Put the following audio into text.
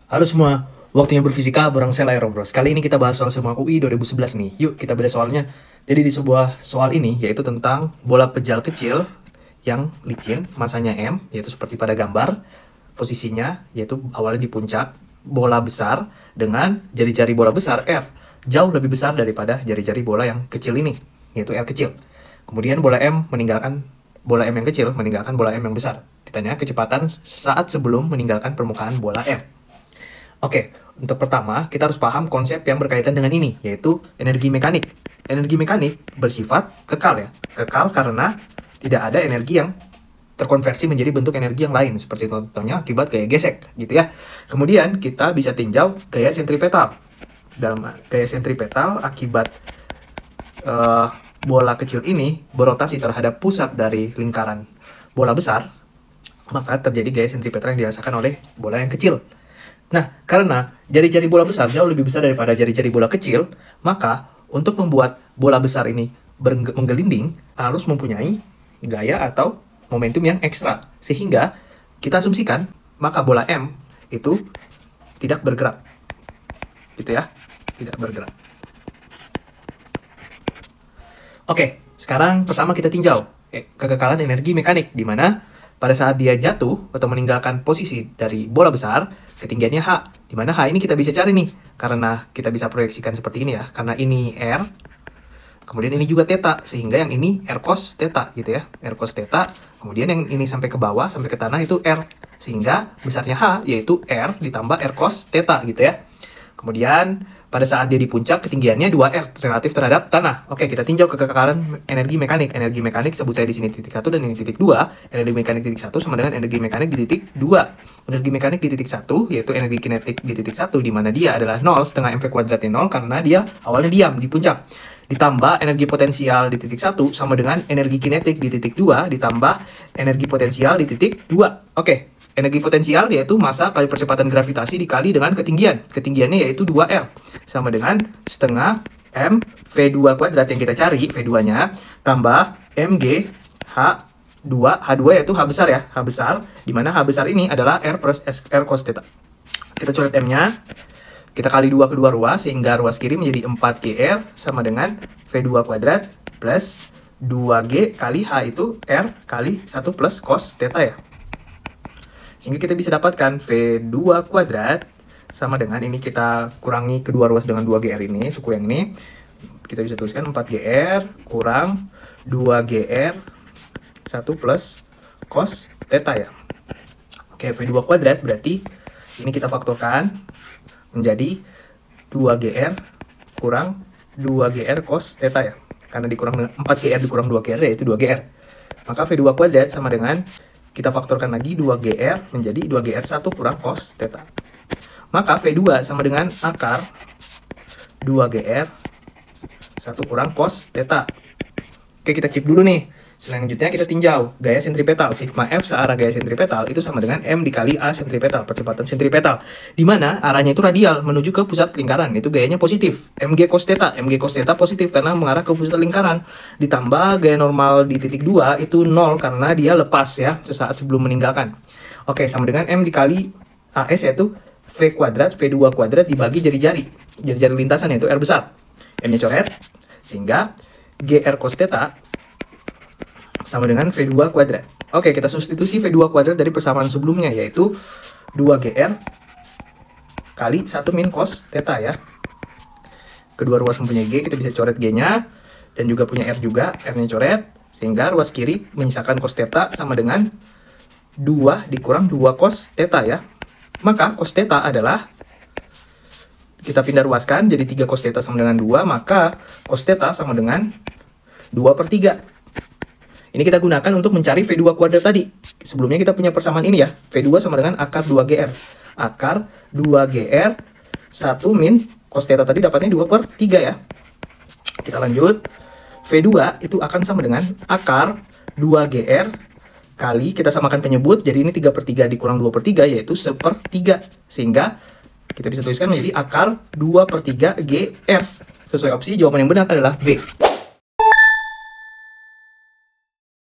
Halo semua, waktunya berfisika bareng saya Aero Bros. Kali ini kita bahas soal semua UI 2011 nih. Yuk kita bedah soalnya. Jadi di sebuah soal ini yaitu tentang bola pejal kecil yang licin, masanya M, yaitu seperti pada gambar. Posisinya yaitu awalnya di puncak, bola besar dengan jari-jari bola besar R. Jauh lebih besar daripada jari-jari bola yang kecil ini, yaitu R kecil. Kemudian bola M yang kecil meninggalkan bola M yang besar. Ditanya kecepatan saat sebelum meninggalkan permukaan bola M. Oke, untuk pertama, kita harus paham konsep yang berkaitan dengan ini, yaitu energi mekanik. Energi mekanik bersifat kekal ya. Kekal karena tidak ada energi yang terkonversi menjadi bentuk energi yang lain, seperti contohnya akibat gaya gesek, gitu ya. Kemudian, kita bisa tinjau gaya sentripetal. Dalam gaya sentripetal, akibat bola kecil ini berotasi terhadap pusat dari lingkaran bola besar, maka terjadi gaya sentripetal yang dirasakan oleh bola yang kecil. Nah, karena jari-jari bola besar jauh lebih besar daripada jari-jari bola kecil, maka untuk membuat bola besar ini menggelinding harus mempunyai gaya atau momentum yang ekstra. Sehingga kita asumsikan, maka bola M itu tidak bergerak. Gitu ya, tidak bergerak. Oke, sekarang pertama kita tinjau kekekalan energi mekanik, di mana pada saat dia jatuh atau meninggalkan posisi dari bola besar, ketinggiannya H. Di mana H ini kita bisa cari nih, karena kita bisa proyeksikan seperti ini ya. Karena ini R, kemudian ini juga theta, sehingga yang ini R cos theta gitu ya. R cos theta, kemudian yang ini sampai ke bawah, sampai ke tanah itu R. Sehingga besarnya H yaitu R ditambah R cos theta gitu ya. Kemudian pada saat dia di puncak, ketinggiannya 2R relatif terhadap tanah. Oke, kita tinjau kekekalan energi mekanik. Energi mekanik sebut saya di sini titik 1 dan ini titik 2. Energi mekanik titik 1 sama dengan energi mekanik di titik 2. Energi mekanik di titik 1 yaitu energi kinetik di titik 1, di mana dia adalah 0 setengah mv kuadratnya 0 karena dia awalnya diam di puncak. Ditambah energi potensial di titik 1 sama dengan energi kinetik di titik 2 ditambah energi potensial di titik 2. Oke. Energi potensial yaitu massa kali percepatan gravitasi dikali dengan ketinggian. Ketinggiannya yaitu 2R. Sama dengan setengah M V2 kuadrat yang kita cari, V2-nya, tambah MG H2. H2 yaitu H besar ya. H besar, di mana H besar ini adalah R plus R cos theta. Kita coret M-nya. Kita kali 2 kedua ruas, sehingga ruas kiri menjadi 4GR sama dengan V2 kuadrat plus 2G kali H itu R kali 1 plus cos theta ya. Sehingga kita bisa dapatkan V2 kuadrat sama dengan ini, kita kurangi kedua ruas dengan 2GR ini, suku yang ini. Kita bisa tuliskan 4GR kurang 2GR 1 plus cos theta ya. Oke, V2 kuadrat berarti ini kita faktorkan menjadi 2GR kurang 2GR cos theta ya. Karena dikurang 4GR dikurang 2GR yaitu 2GR. Maka V2 kuadrat sama dengan, kita faktorkan lagi 2GR menjadi 2GR1 kurang cos theta. Maka V2 sama dengan akar 2GR1 kurang cos theta. Oke, kita keep dulu nih. Selanjutnya kita tinjau gaya sentripetal. Sigma F searah gaya sentripetal itu sama dengan M dikali A sentripetal, percepatan sentripetal. Di mana arahnya itu radial menuju ke pusat lingkaran. Itu gayanya positif. MG cos theta. MG cos theta positif karena mengarah ke pusat lingkaran. Ditambah gaya normal di titik 2 itu 0 karena dia lepas ya sesaat sebelum meninggalkan. Oke, sama dengan M dikali AS yaitu V kuadrat, V2 kuadrat dibagi jari-jari. Jari-jari lintasan yaitu R besar. M-nya coret. Sehingga GR cos theta sama dengan V2 kuadrat. Oke, kita substitusi V2 kuadrat dari persamaan sebelumnya, yaitu 2GR kali 1 min cos theta ya. Kedua ruas mempunyai G, kita bisa coret G-nya. Dan juga punya R juga, R-nya coret. Sehingga ruas kiri menyisakan cos theta sama dengan 2 dikurang 2 cos theta ya. Maka cos theta adalah, kita pindah ruaskan, jadi 3 cos theta sama dengan 2, maka cos theta sama dengan 2/3. Ini kita gunakan untuk mencari V2 kuadrat tadi. Sebelumnya kita punya persamaan ini ya. V2 sama dengan akar 2GR. Akar 2GR 1 min cos theta tadi dapatnya 2/3 ya. Kita lanjut. V2 itu akan sama dengan akar 2GR kali, kita samakan penyebut, jadi ini 3/3 dikurang 2/3 yaitu 1/3. Sehingga kita bisa tuliskan menjadi akar 2/3 GR. Sesuai opsi, jawaban yang benar adalah B.